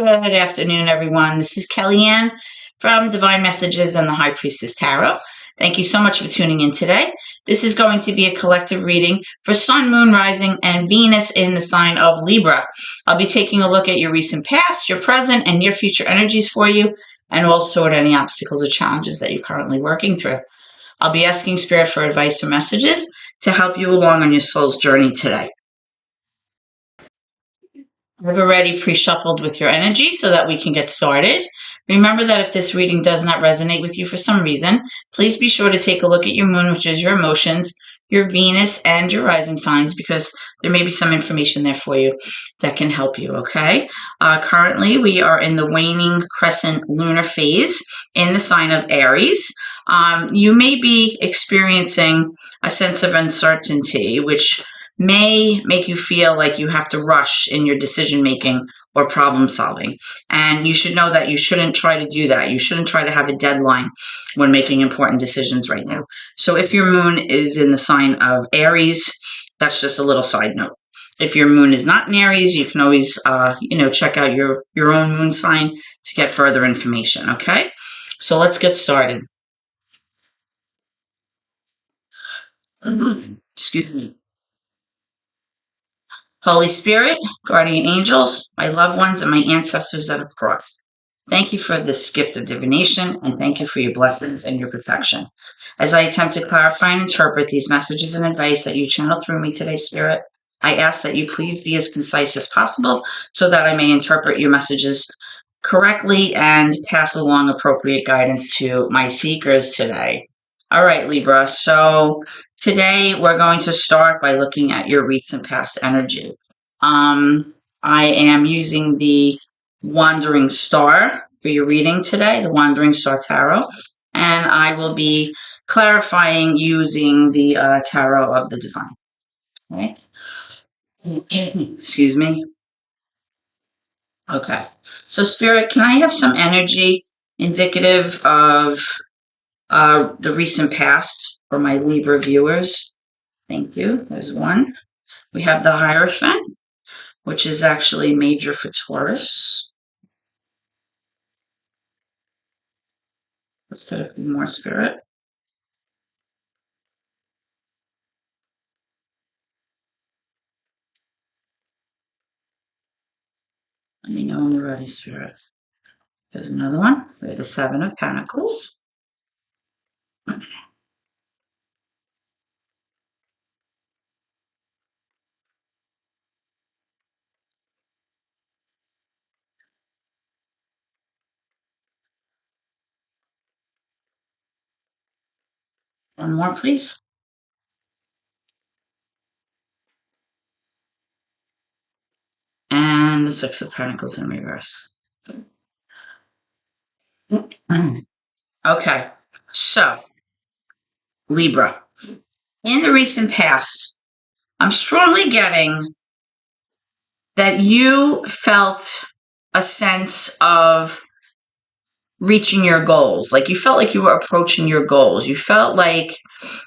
Good afternoon, everyone. This is Kellyanne from Divine Messages and the High Priestess Tarot. Thank you so much for tuning in today. This is going to be a collective reading for Sun, Moon, Rising, and Venus in the sign of Libra. I'll be taking a look at your recent past, your present, and near future energies for you, and also at any obstacles or challenges that you're currently working through. I'll be asking Spirit for advice or messages to help you along on your soul's journey today. I've already pre-shuffled with your energy so that we can get started. Remember that if this reading does not resonate with you for some reason, please be sure to take a look at your moon, which is your emotions, your Venus, and your rising signs, because there may be some information there for you that can help you, okay? Currently, we are in the waning crescent lunar phase in the sign of Aries. You may be experiencing a sense of uncertainty, which may make you feel like you have to rush in your decision making or problem solving. And you should know that you shouldn't try to do that. You shouldn't try to have a deadline when making important decisions right now. So if your moon is in the sign of Aries, that's just a little side note. If your moon is not in Aries, you can always check out your own moon sign to get further information, okay? So let's get started. Excuse me. Holy Spirit, guardian angels, my loved ones, and my ancestors that have crossed, thank you for this gift of divination, and thank you for your blessings and your protection. As I attempt to clarify and interpret these messages and advice that you channel through me today, Spirit, I ask that you please be as concise as possible so that I may interpret your messages correctly and pass along appropriate guidance to my seekers today. All right, Libra. So today we're going to start by looking at your recent past energy. I am using the Wandering Star for your reading today, the Wandering Star Tarot, and I will be clarifying using the Tarot of the Divine. Right? Excuse me. Okay. So, Spirit, can I have some energy indicative of the recent past for my Libra viewers? Thank you. There's one. We have the Hierophant, which is actually major for Taurus. Let's get a few more, Spirit. Let me know when you're ready, Spirit. There's another one. We have the Seven of Pentacles. One more, please. And the Six of Pentacles in reverse. Okay, so Libra. In the recent past, I'm strongly getting that you felt a sense of reaching your goals. Like you felt like you were approaching your goals. You felt like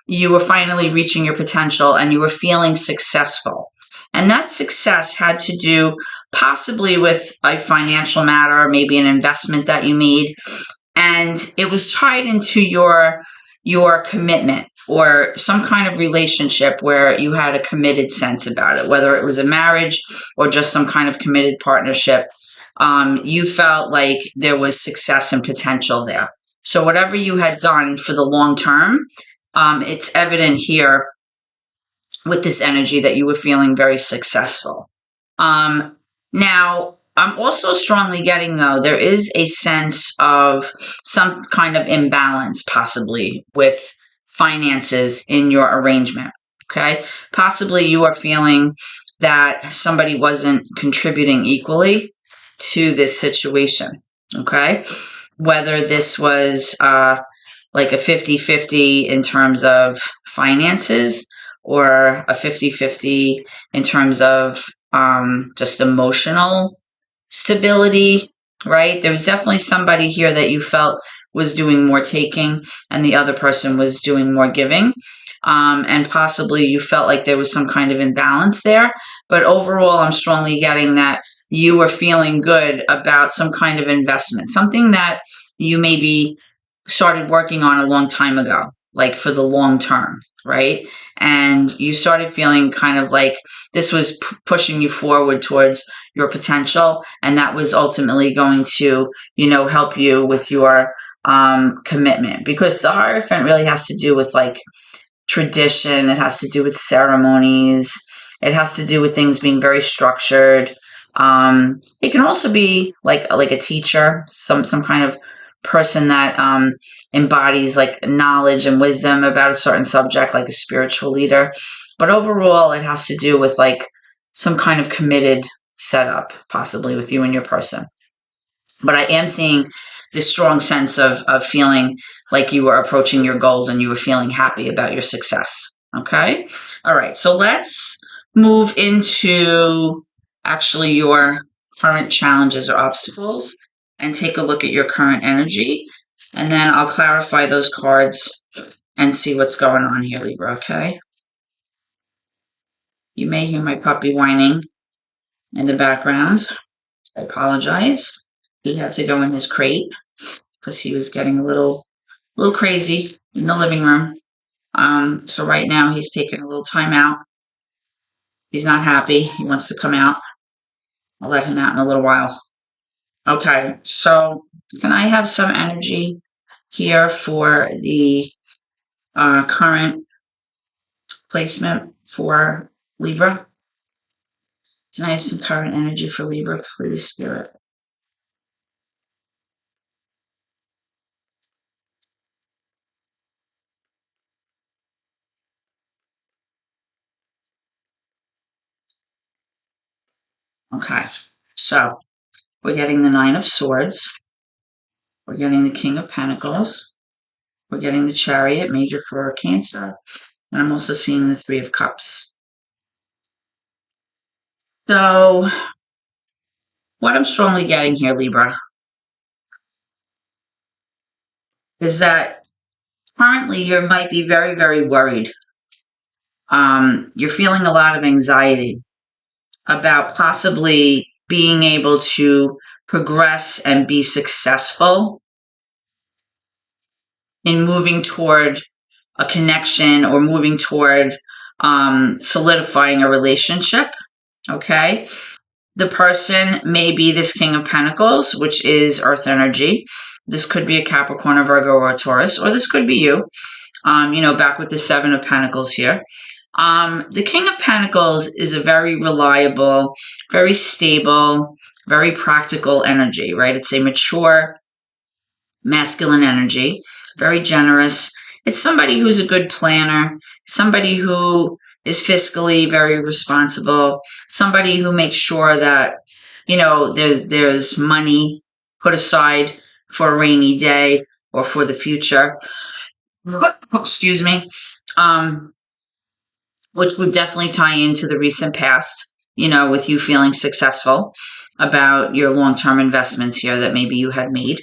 you were finally reaching your potential and you were feeling successful. And that success had to do possibly with a financial matter, maybe an investment that you made. And it was tied into your commitment or some kind of relationship where you had a committed sense about it, whether it was a marriage or just some kind of committed partnership. You felt like there was success and potential there. So whatever you had done for the long term, it's evident here with this energy that you were feeling very successful. Now, I'm also strongly getting, though, there is a sense of some kind of imbalance possibly with finances in your arrangement, okay? Possibly you are feeling that somebody wasn't contributing equally to this situation, okay? Whether this was like a 50-50 in terms of finances or a 50-50 in terms of just emotional stability, right? There was definitely somebody here that you felt was doing more taking and the other person was doing more giving. and possibly you felt like there was some kind of imbalance there. But overall, I'm strongly getting that you were feeling good about some kind of investment, something that you maybe started working on a long time ago, like for the long term, right? And you started feeling kind of like this was pushing you forward towards your potential, and that was ultimately going to, help you with your commitment, because the Hierophant really has to do with like tradition. It has to do with ceremonies. It has to do with things being very structured. It can also be like a teacher, some kind of person that embodies like knowledge and wisdom about a certain subject, like a spiritual leader. But overall, it has to do with like some kind of committed setup, possibly with you and your person. But I am seeing this strong sense of feeling like you were approaching your goals and you were feeling happy about your success. Okay? All right. So let's move into actually your current challenges or obstacles and take a look at your current energy. And then I'll clarify those cards and see what's going on here, Libra. Okay? You may hear my puppy whining in the background. I apologize. He had to go in his crate because he was getting a little crazy in the living room. So right now he's taking a little time out. He's not happy. He wants to come out. I'll let him out in a little while. Okay, so can I have some energy here for the current placement for Libra? Can I have some current energy for Libra, please, Spirit? Okay, so we're getting the Nine of Swords. We're getting the King of Pentacles. We're getting the Chariot, major for Cancer. And I'm also seeing the Three of Cups. So what I'm strongly getting here, Libra, is that currently you might be very, very worried. You're feeling a lot of anxiety about possibly being able to progress and be successful in moving toward a connection or moving toward solidifying a relationship. Okay. The person may be this King of Pentacles, which is Earth energy. This could be a Capricorn, a Virgo, or a Taurus, or this could be you. Back with the Seven of Pentacles here. The King of Pentacles is a very reliable, very stable, very practical energy, right? It's a mature, masculine energy, very generous. It's somebody who's a good planner, somebody who is fiscally very responsible, somebody who makes sure that, there's money put aside for a rainy day or for the future. Excuse me. Which would definitely tie into the recent past, with you feeling successful about your long-term investments here that maybe you had made.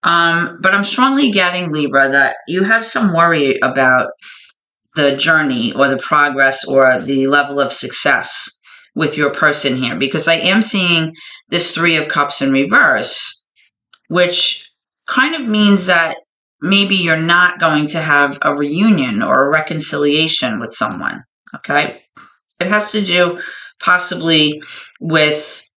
But I'm strongly getting, Libra, that you have some worry about the journey or the progress or the level of success with your person here, because I am seeing this Three of Cups in reverse, which kind of means that maybe you're not going to have a reunion or a reconciliation with someone. Okay. It has to do possibly with,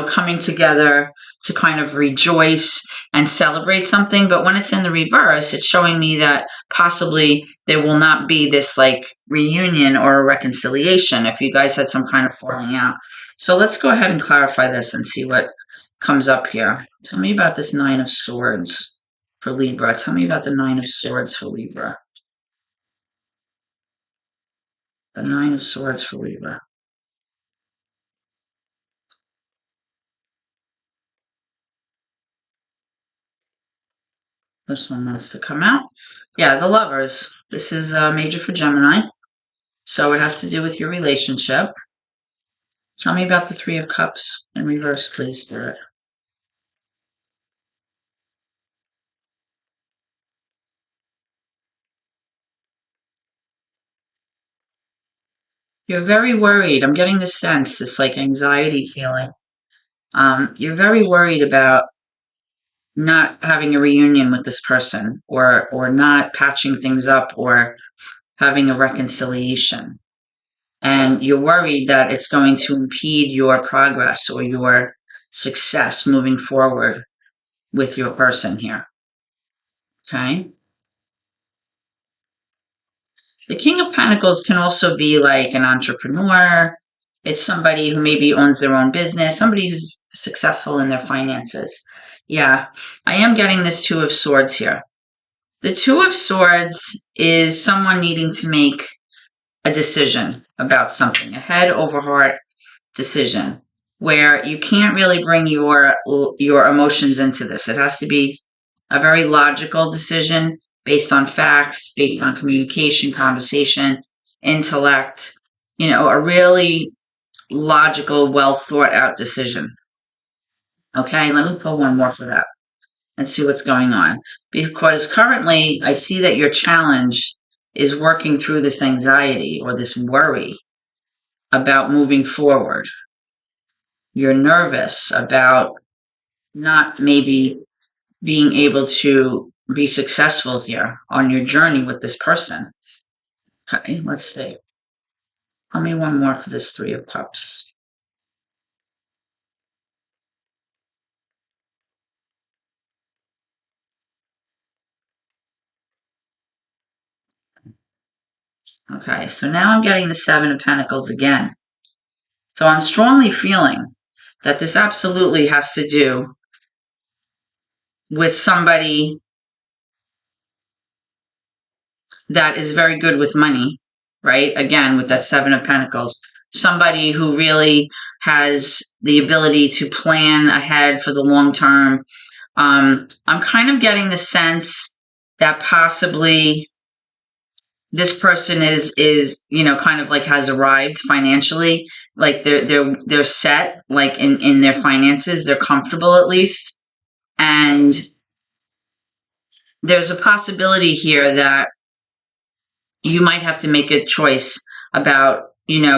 coming together to kind of rejoice and celebrate something. But when it's in the reverse, it's showing me that possibly there will not be this like reunion or a reconciliation if you guys had some kind of falling out. So let's go ahead and clarify this and see what comes up here. Tell me about this Nine of Swords for Libra. Tell me about the Nine of Swords for Libra. The Nine of Swords for Libra. This one wants to come out. Yeah, the Lovers. This is major for Gemini. So it has to do with your relationship. Tell me about the Three of Cups in reverse, please, Spirit. You're very worried. I'm getting the sense, this like anxiety feeling. You're very worried about not having a reunion with this person, or not patching things up, or having a reconciliation. And you're worried that it's going to impede your progress or your success moving forward with your person here. Okay? The King of Pentacles can also be like an entrepreneur. It's somebody who maybe owns their own business, somebody who's successful in their finances. Yeah, I am getting this Two of Swords here. The Two of Swords is someone needing to make a decision about something, a head over heart decision, where you can't really bring your emotions into this. It has to be a very logical decision based on facts, based on communication, conversation, intellect, a really logical, well thought out decision. Okay, let me pull one more for that and see what's going on. Because currently I see that your challenge is working through this anxiety or this worry about moving forward. You're nervous about not maybe being able to be successful here on your journey with this person. Okay, let's see. Tell me one more for this Three of Cups. Okay, so now I'm getting the Seven of Pentacles again. So I'm strongly feeling that this absolutely has to do with somebody that is very good with money, right? Again, with that Seven of Pentacles. Somebody who really has the ability to plan ahead for the long term. I'm kind of getting the sense that possibly this person is kind of like has arrived financially, like they're set, like in their finances, they're comfortable at least. And there's a possibility here that you might have to make a choice about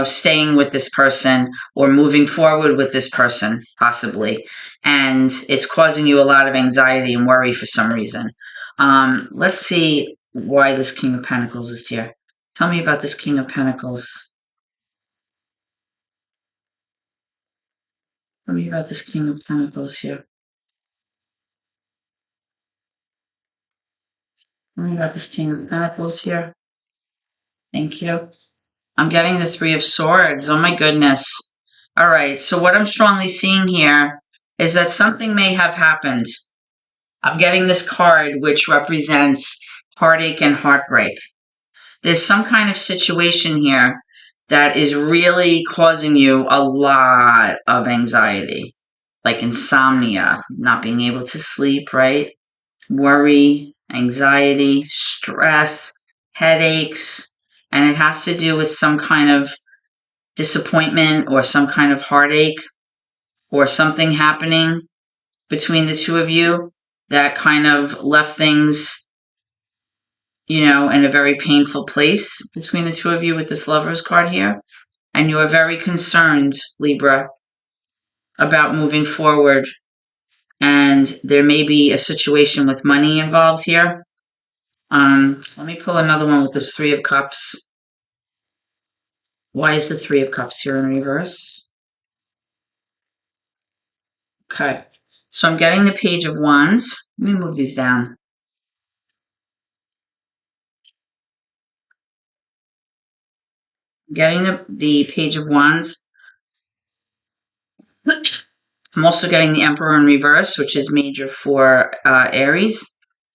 staying with this person or moving forward with this person, possibly, and it's causing you a lot of anxiety and worry for some reason. Let's see why this King of Pentacles is here. Tell me about this King of Pentacles. Tell me about this King of Pentacles here. Tell me about this King of Pentacles here. Thank you. I'm getting the Three of Swords. Oh my goodness. All right, so what I'm strongly seeing here is that something may have happened. I'm getting this card which represents heartache and heartbreak. There's some kind of situation here that is really causing you a lot of anxiety, like insomnia, not being able to sleep, right? Worry, anxiety, stress, headaches, and it has to do with some kind of disappointment or some kind of heartache or something happening between the two of you that kind of left things, in a very painful place between the two of you with this Lovers card here. And you are very concerned, Libra, about moving forward. And there may be a situation with money involved here. Let me pull another one with this Three of Cups. Why is the Three of Cups here in reverse? Okay, so I'm getting the Page of Wands. Let me move these down. I'm getting the Page of Wands. I'm also getting the Emperor in reverse, which is major for Aries.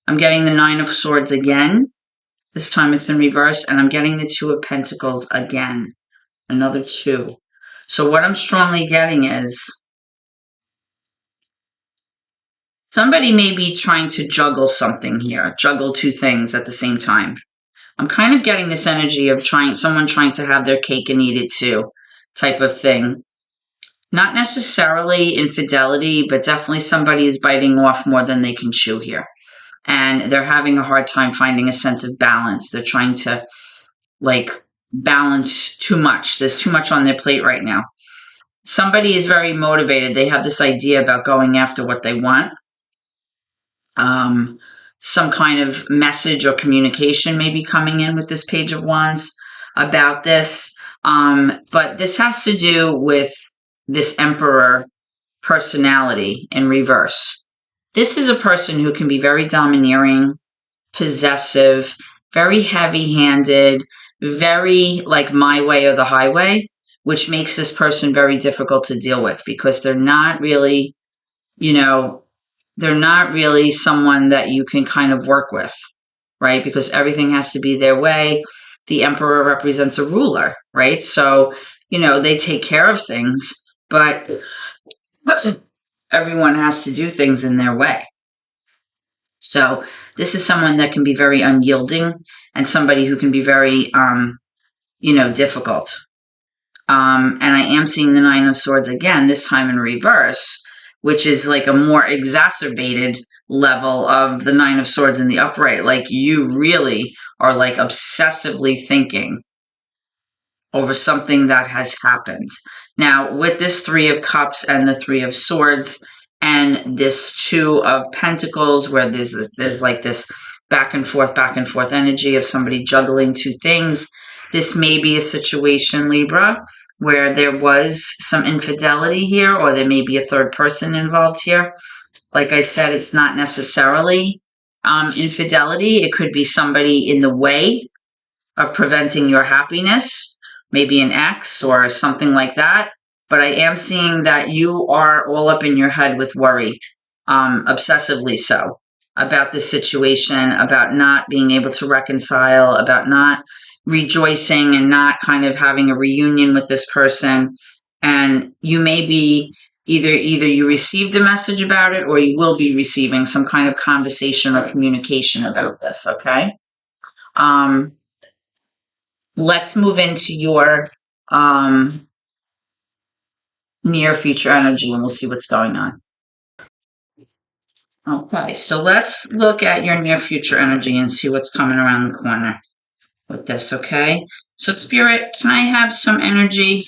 I'm getting the Nine of Swords again. This time it's in reverse, and I'm getting the Two of Pentacles again. Another two. So what I'm strongly getting is somebody may be trying to juggle something here, juggle two things at the same time. I'm kind of getting this energy of someone trying to have their cake and eat it too type of thing. Not necessarily infidelity, but definitely somebody is biting off more than they can chew here. And they're having a hard time finding a sense of balance. They're trying to, balance too much. There's too much on their plate right now. Somebody is very motivated. They have this idea about going after what they want. Some kind of message or communication may be coming in with this Page of Wands about this. But this has to do with this Emperor personality in reverse. This is a person who can be very domineering, possessive, very heavy-handed, very like my way or the highway, which makes this person very difficult to deal with because they're not really, they're not really someone that you can kind of work with, right? Because everything has to be their way. The Emperor represents a ruler, right? So, they take care of things, but everyone has to do things in their way. So this is someone that can be very unyielding and somebody who can be very, difficult. And I am seeing the Nine of Swords again, this time in reverse, which is like a more exacerbated level of the Nine of Swords in the upright. Like you really are like obsessively thinking over something that has happened. Now, with this Three of Cups and the Three of Swords and this Two of Pentacles, where there's like this back and forth energy of somebody juggling two things, this may be a situation, Libra, where there was some infidelity here, or there may be a third person involved here. Like I said, it's not necessarily infidelity. It could be somebody in the way of preventing your happiness, maybe an ex or something like that. But I am seeing that you are all up in your head with worry, obsessively so, about this situation, about not being able to reconcile, about not rejoicing and not kind of having a reunion with this person. And you may be either you received a message about it or you will be receiving some kind of conversation or communication about this, okay? Let's move into your near future energy and we'll see what's going on. Okay, so let's look at your near future energy and see what's coming around the corner with this, okay? So Spirit, can I have some energy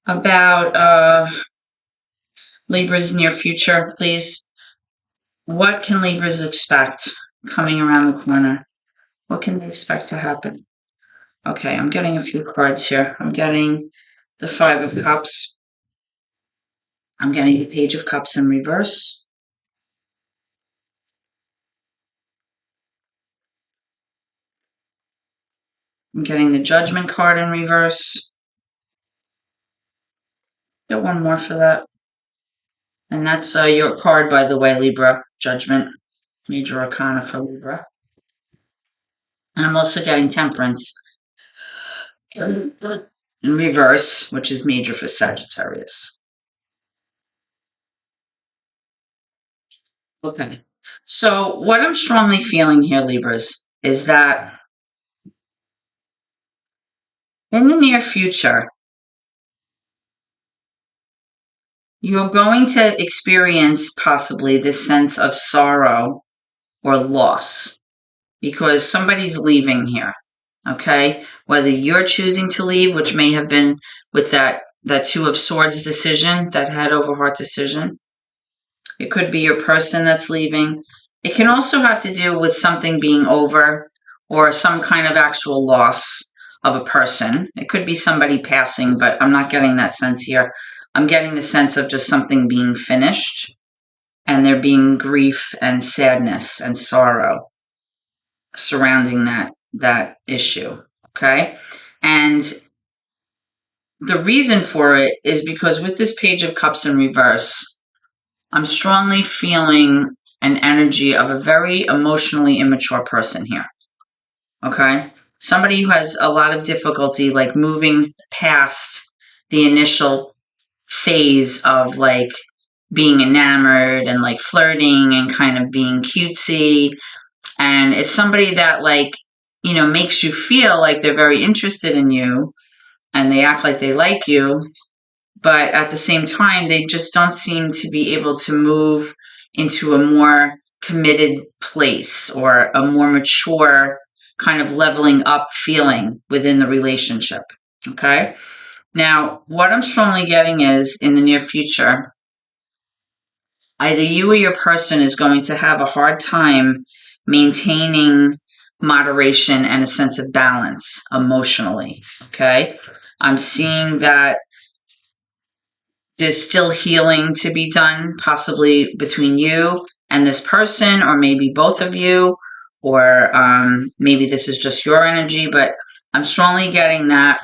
about Libra's near future, please? What can Libras expect coming around the corner? What can they expect to happen? Okay, I'm getting a few cards here. I'm getting the Five of Cups. I'm getting the Page of Cups in reverse. I'm getting the Judgment card in reverse. Get one more for that. And that's your card, by the way, Libra. Judgment. Major Arcana for Libra. And I'm also getting Temperance in reverse, which is major for Sagittarius. Okay. So what I'm strongly feeling here, Libras, is that in the near future, you're going to experience possibly this sense of sorrow or loss because somebody's leaving here, okay? Whether you're choosing to leave, which may have been with that Two of Swords decision, that head over heart decision. It could be your person that's leaving. It can also have to do with something being over or some kind of actual loss of a person. It could be somebody passing, but I'm not getting that sense here. I'm getting the sense of just something being finished and there being grief and sadness and sorrow surrounding that issue, okay? And the reason for it is because with this Page of Cups in reverse, I'm strongly feeling an energy of a very emotionally immature person here, okay? Somebody who has a lot of difficulty like moving past the initial phase of like being enamored and like flirting and kind of being cutesy. And it's somebody that like, makes you feel like they're very interested in you and they act like they like you. But at the same time, they just don't seem to be able to move into a more committed place or a more mature kind of leveling up feeling within the relationship. Okay. Now, what I'm strongly getting is in the near future, either you or your person is going to have a hard time maintaining moderation and a sense of balance emotionally. Okay. I'm seeing that there's still healing to be done, possibly between you and this person, or maybe both of you, or maybe this is just your energy, but I'm strongly getting that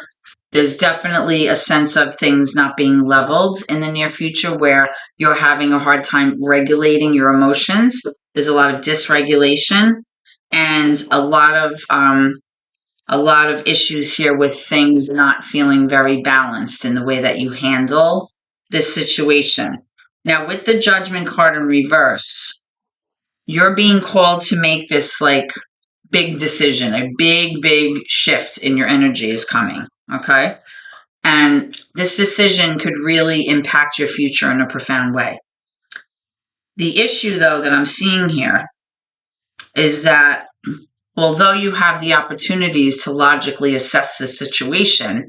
there's definitely a sense of things not being leveled in the near future where you're having a hard time regulating your emotions. There's a lot of dysregulation and a lot of issues here with things not feeling very balanced in the way that you handle this situation. Now, with the Judgment card in reverse, you're being called to make this like big decision, a big shift in your energy is coming, okay? And this decision could really impact your future in a profound way. The issue, though, that I'm seeing here is that although you have the opportunities to logically assess the situation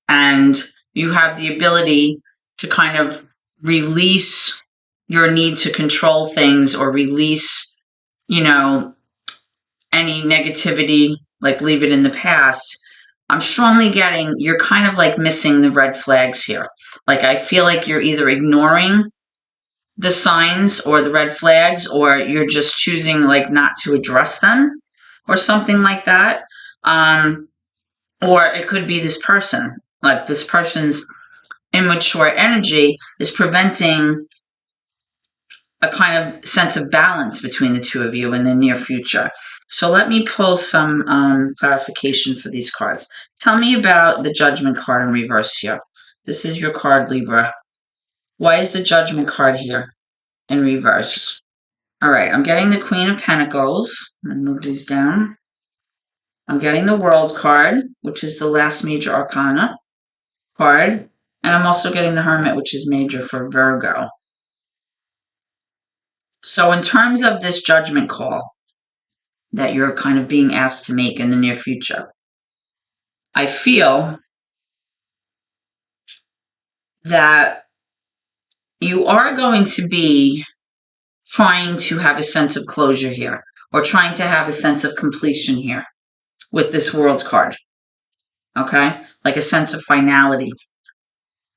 and you have the ability to kind of release your need to control things or release, any negativity, like leave it in the past, I'm strongly getting you're kind of like missing the red flags here. Like I feel like you're either ignoring the signs or the red flags, or you're just choosing like not to address them or something like that. Or it could be this person, like this person's immature energy is preventing a kind of sense of balance between the two of you in the near future. So let me pull some clarification for these cards. Tell me about the Judgment card in reverse here. This is your card, Libra. Why is the Judgment card here in reverse? All right, I'm getting the Queen of Pentacles. I'm going to move these down. I'm getting the World card, which is the last major arcana card. And I'm also getting the Hermit, which is major for Virgo. So in terms of this judgment call that you're kind of being asked to make in the near future, I feel that you are going to be trying to have a sense of closure here, or trying to have a sense of completion here with this World card. Okay? Like a sense of finality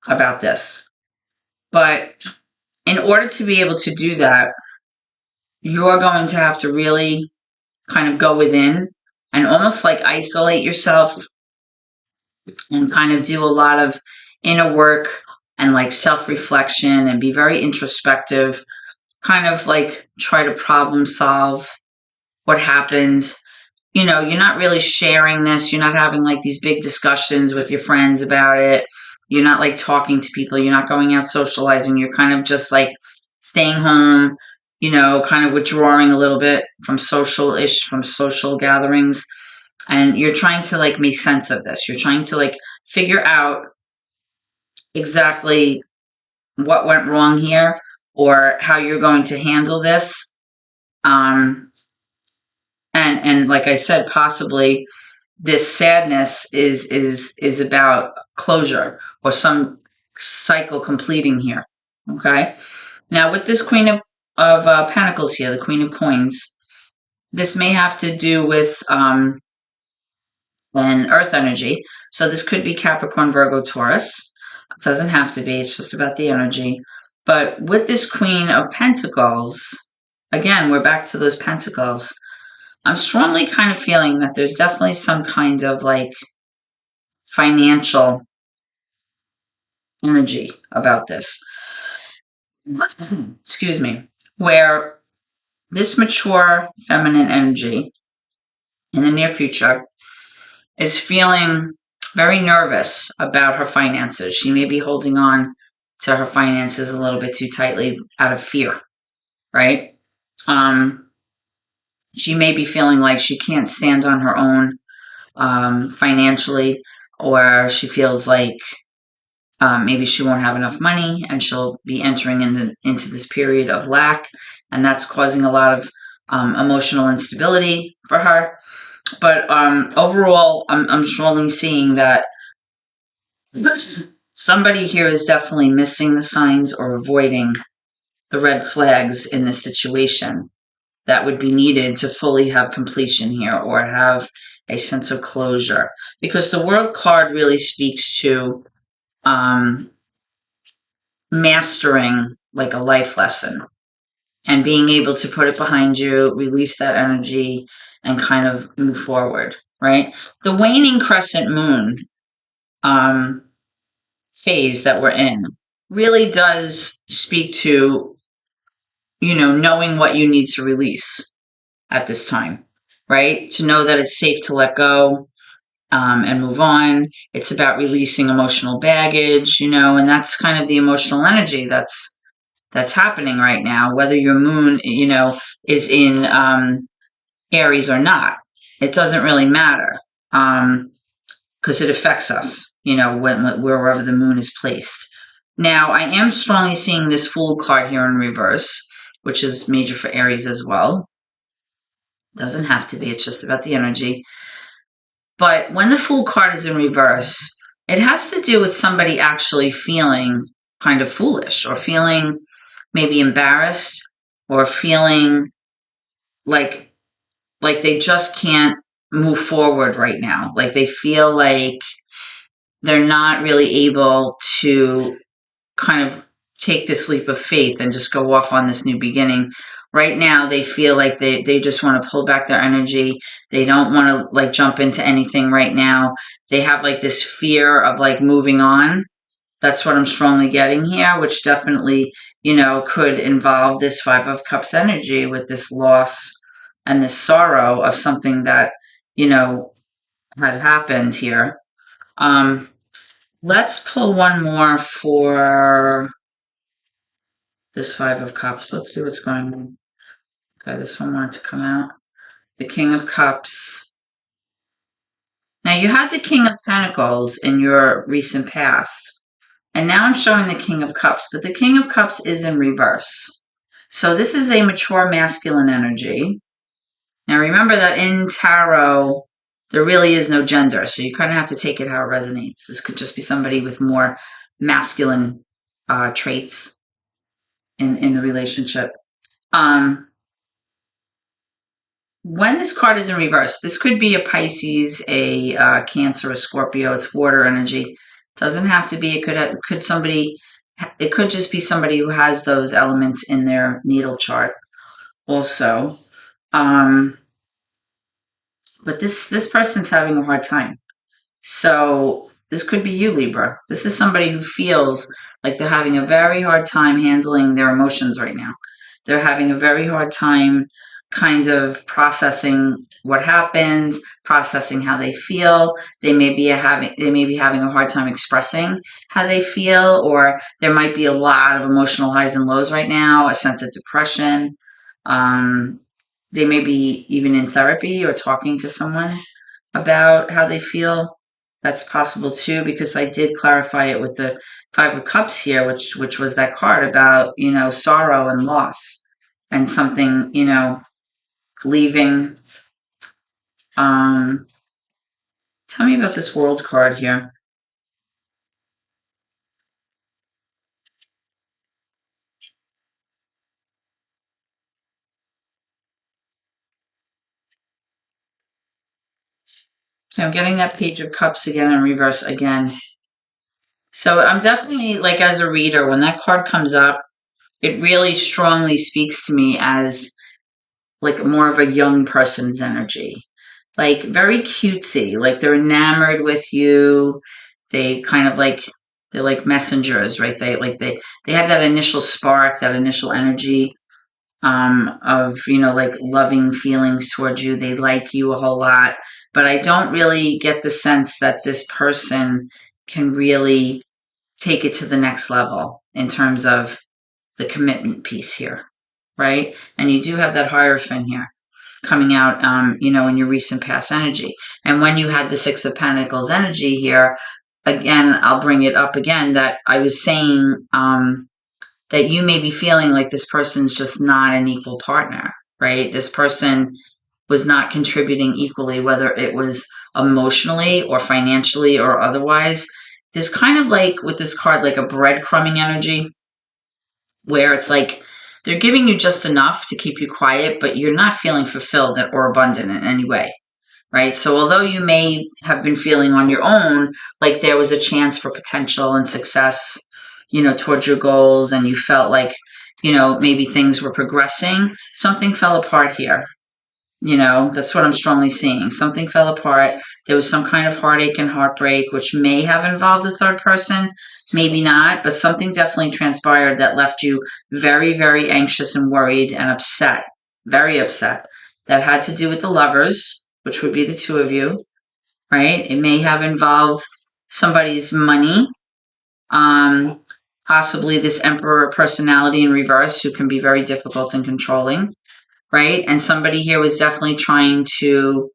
about this. But in order to be able to do that, you're going to have to really kind of go within and almost like isolate yourself and kind of do a lot of inner work and like self-reflection and be very introspective, kind of like try to problem solve what happened. You're not really sharing this. You're not having like these big discussions with your friends about it. You're not like talking to people. You're not going out socializing. You're kind of just like staying home, kind of withdrawing a little bit from social gatherings. And you're trying to like make sense of this. You're trying to like figure out exactly what went wrong here or how you're going to handle this. And like I said, possibly this sadness is about closure or some cycle completing here. Okay. Now with this Queen of Pentacles here, the Queen of Coins, this may have to do with an earth energy. So this could be Capricorn, Virgo, Taurus. It doesn't have to be. It's just about the energy. But with this Queen of Pentacles, again, we're back to those pentacles. I'm strongly kind of feeling that there's definitely some kind of like financial energy about this. Excuse me. Where this mature feminine energy in the near future is feeling very nervous about her finances. She may be holding on to her finances a little bit too tightly out of fear, right? She may be feeling like she can't stand on her own financially, or she feels like maybe she won't have enough money and she'll be entering into this period of lack, and that's causing a lot of emotional instability for her. But overall, I'm strongly seeing that somebody here is definitely missing the signs or avoiding the red flags in this situation that would be needed to fully have completion here or have a sense of closure. Because the World card really speaks to mastering like a life lesson and being able to put it behind you, release that energy, and kind of move forward, right? The waning crescent moon phase that we're in really does speak to, knowing what you need to release at this time, right? To know that it's safe to let go and move on. It's about releasing emotional baggage, and that's kind of the emotional energy that's happening right now, whether your moon, is in Aries or not. It doesn't really matter because it affects us, wherever the moon is placed. Now, I am strongly seeing this Fool card here in reverse, which is major for Aries as well. Doesn't have to be. It's just about the energy. But when the Fool card is in reverse, it has to do with somebody actually feeling kind of foolish or feeling maybe embarrassed or feeling like they just can't move forward right now. Like they feel like they're not really able to kind of take this leap of faith and just go off on this new beginning. Right now, they feel like they just want to pull back their energy. They don't want to like jump into anything right now. They have like this fear of like moving on. That's what I'm strongly getting here, which definitely, could involve this Five of Cups energy with this loss and this sorrow of something that, had happened here. Let's pull one more for this Five of Cups. Let's see what's going on. Okay, this one wanted to come out. The King of Cups. Now, you had the King of Pentacles in your recent past. And now I'm showing the King of Cups. But the King of Cups is in reverse. So this is a mature masculine energy. Now, remember that in tarot, there really is no gender. So you kind of have to take it how it resonates. This could just be somebody with more masculine traits in the relationship. When this card is in reverse, this could be a Pisces, a Cancer, a Scorpio. It's water energy. Doesn't have to be. It could just be somebody who has those elements in their natal chart also. But this person's having a hard time. So this could be you, Libra. This is somebody who feels like they're having a very hard time handling their emotions right now. They're having a very hard time kind of processing what happened, processing how they feel. They may be having a hard time expressing how they feel, or there might be a lot of emotional highs and lows right now, a sense of depression. They may be even in therapy or talking to someone about how they feel. That's possible too, because I did clarify it with the Five of Cups here, which was that card about, sorrow and loss and something, leaving. Tell me about this World card here. I'm getting that Page of Cups again in reverse again. So I'm definitely, like, as a reader, when that card comes up, it really strongly speaks to me as like more of a young person's energy. Like very cutesy, like they're enamored with you. They kind of like, they're like messengers, right? They have that initial spark, that initial energy of, like loving feelings towards you. They like you a whole lot, but I don't really get the sense that this person can really take it to the next level in terms of the commitment piece here, right? And you do have that Hierophant here coming out, in your recent past energy. And when you had the Six of Pentacles energy here, again, I'll bring it up again that I was saying that you may be feeling like this person's just not an equal partner. right? This person was not contributing equally, whether it was emotionally or financially or otherwise. There's kind of like with this card, like a breadcrumbing energy where it's like they're giving you just enough to keep you quiet, but you're not feeling fulfilled or abundant in any way, right? So although you may have been feeling on your own like there was a chance for potential and success, towards your goals, and you felt like, maybe things were progressing, something fell apart here. That's what I'm strongly seeing. Something fell apart. There was some kind of heartache and heartbreak, which may have involved a third person, maybe not, but something definitely transpired that left you very, very anxious and worried and upset, very upset. That had to do with the lovers, which would be the two of you, right? It may have involved somebody's money, possibly this emperor personality in reverse who can be very difficult and controlling, right? And somebody here was definitely trying to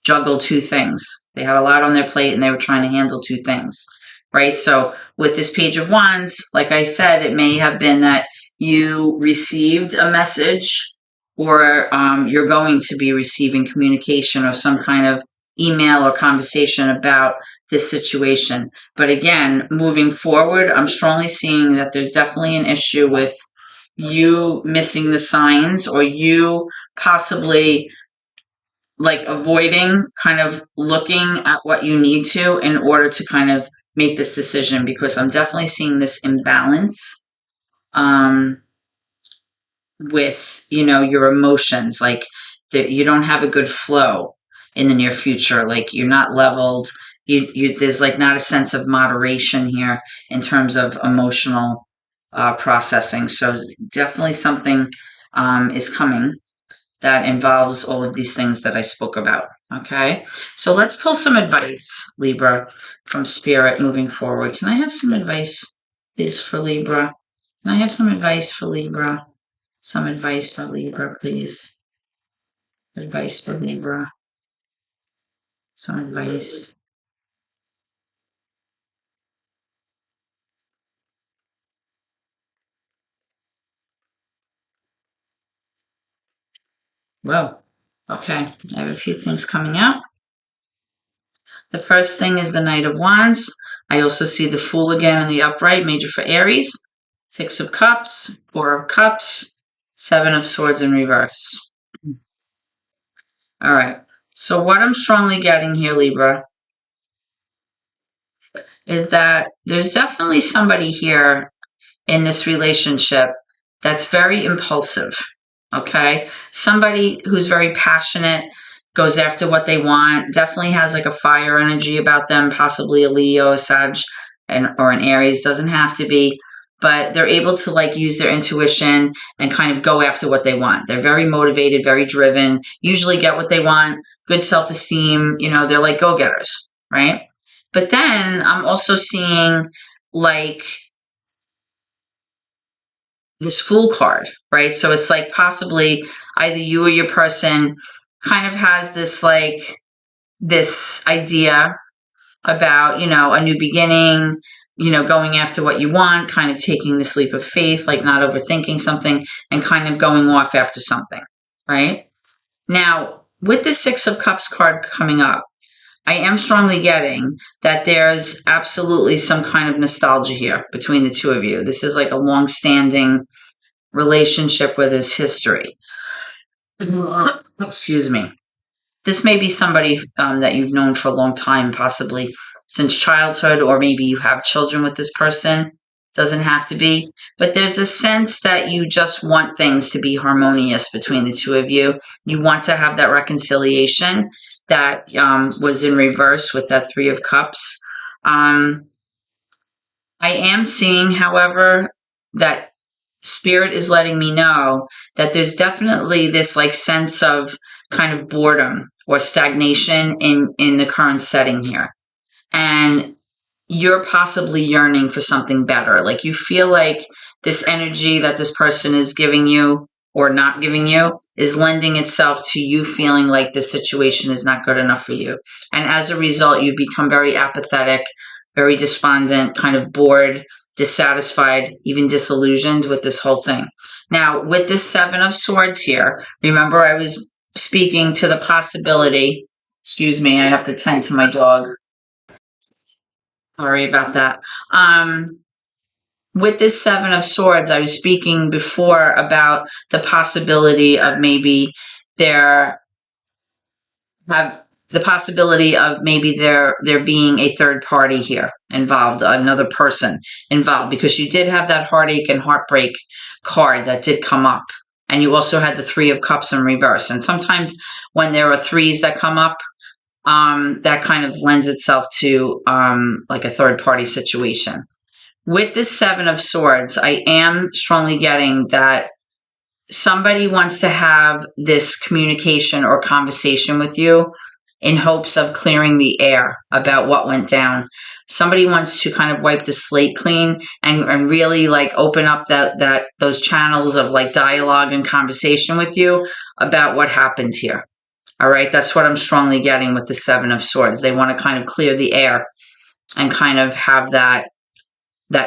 juggle two things. They had a lot on their plate and they were trying to handle two things, right? So with this Page of Wands, like I said, it may have been that you received a message, or you're going to be receiving communication or some kind of email or conversation about this situation. But again, moving forward, I'm strongly seeing that there's definitely an issue with you missing the signs, or you possibly like avoiding kind of looking at what you need to in order to kind of make this decision, because I'm definitely seeing this imbalance with, your emotions, like that you don't have a good flow in the near future. Like you're not leveled. There's like not a sense of moderation here in terms of emotional processing. So definitely something is coming that involves all of these things that I spoke about. Okay, so let's pull some advice, Libra, from Spirit moving forward. Can I have some advice, please, for Libra? Can I have some advice for Libra? Some advice for Libra, please. Advice for Libra. Some advice. Well, okay, I have a few things coming out. The first thing is the Knight of Wands. I also see the Fool again in the upright, major for Aries. Six of Cups, Four of Cups, Seven of Swords in reverse. All right. So what I'm strongly getting here, Libra, is that there's definitely somebody here in this relationship that's very impulsive. Okay. Somebody who's very passionate, goes after what they want, definitely has like a fire energy about them, possibly a Leo, a Sag, or an Aries, doesn't have to be, but they're able to like use their intuition and kind of go after what they want. They're very motivated, very driven, usually get what they want, good self-esteem, they're like go-getters, right? But then I'm also seeing like this Fool card, right? So it's like possibly either you or your person kind of has this like this idea about, a new beginning, going after what you want, kind of taking this leap of faith, like not overthinking something and kind of going off after something, right? Now, with the Six of Cups card coming up, I am strongly getting that there's absolutely some kind of nostalgia here between the two of you. This is like a long-standing relationship with his history. Excuse me. This may be somebody that you've known for a long time, possibly since childhood, or maybe you have children with this person. Doesn't have to be, but there's a sense that you just want things to be harmonious between the two of you. You want to have that reconciliation that was in reverse with that Three of Cups. I am seeing, however, that Spirit is letting me know that there's definitely this like sense of kind of boredom or stagnation in the current setting here. And you're possibly yearning for something better. Like you feel like this energy that this person is giving you or not giving you is lending itself to you feeling like this situation is not good enough for you. And as a result, you've become very apathetic, very despondent, kind of bored, dissatisfied, even disillusioned with this whole thing. Now, with this Seven of Swords here, remember I was speaking to the possibility, excuse me, I have to tend to my dog. Sorry about that. With this Seven of Swords, I was speaking before about the possibility of maybe there being a third party here involved, another person involved, because you did have that heartache and heartbreak card that did come up. And you also had the Three of Cups in reverse. And sometimes when there are threes that come up, that kind of lends itself to like a third party situation. With this Seven of Swords, I am strongly getting that somebody wants to have this communication or conversation with you in hopes of clearing the air about what went down. Somebody wants to kind of wipe the slate clean and really like open up those channels of like dialogue and conversation with you about what happened here. All right, that's what I'm strongly getting with the Seven of Swords. They want to kind of clear the air and kind of have that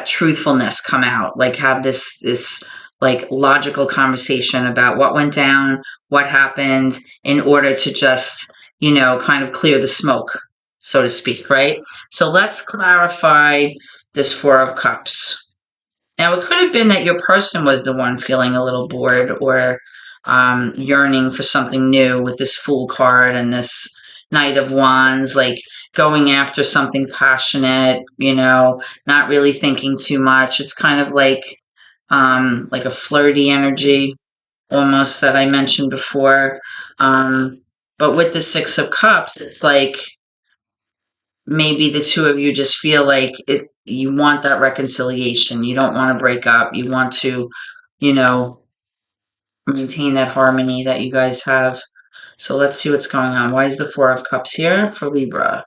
truthfulness come out, like have this like logical conversation about what went down, what happened, in order to just, kind of clear the smoke, so to speak, right? So let's clarify this Four of Cups. Now, it could have been that your person was the one feeling a little bored or yearning for something new with this Fool card and this Knight of Wands, like going after something passionate, not really thinking too much. It's kind of like a flirty energy almost that I mentioned before. But with the Six of Cups, it's like maybe the two of you just feel like you want that reconciliation. You don't want to break up. You want to, maintain that harmony that you guys have. So let's see what's going on. Why is the Four of Cups here for Libra?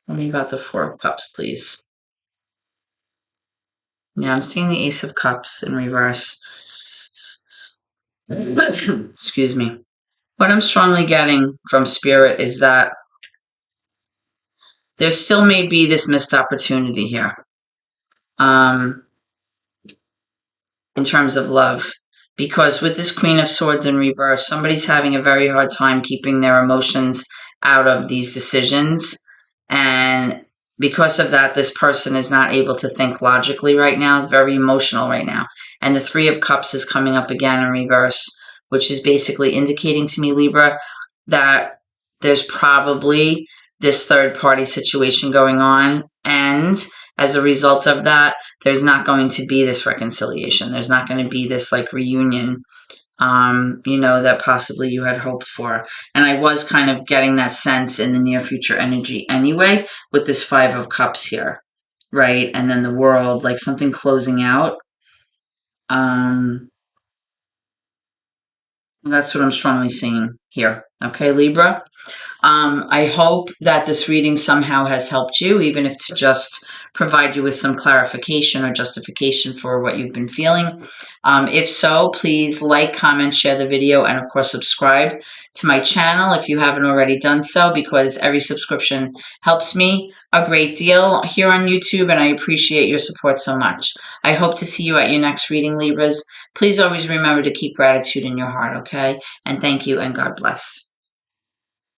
Tell me about the Four of Cups, please. Yeah, I'm seeing the Ace of Cups in reverse. Excuse me. What I'm strongly getting from Spirit is that there still may be this missed opportunity here. In terms of love. Because with this Queen of Swords in reverse, somebody's having a very hard time keeping their emotions out of these decisions. And because of that, this person is not able to think logically right now, very emotional right now. And the Three of Cups is coming up again in reverse, which is basically indicating to me, Libra, that there's probably this third party situation going on. And as a result of that, there's not going to be this reconciliation. There's not going to be this like reunion, that possibly you had hoped for. And I was kind of getting that sense in the near future energy anyway, with this Five of Cups here, right? And then the World, like something closing out. That's what I'm strongly seeing here. Okay, Libra. I hope that this reading somehow has helped you, even if to just provide you with some clarification or justification for what you've been feeling. If so, please like, comment, share the video, and of course subscribe to my channel if you haven't already done so, because every subscription helps me a great deal here on YouTube, and I appreciate your support so much. I hope to see you at your next reading, Libras. Please always remember to keep gratitude in your heart, okay? And thank you, and God bless.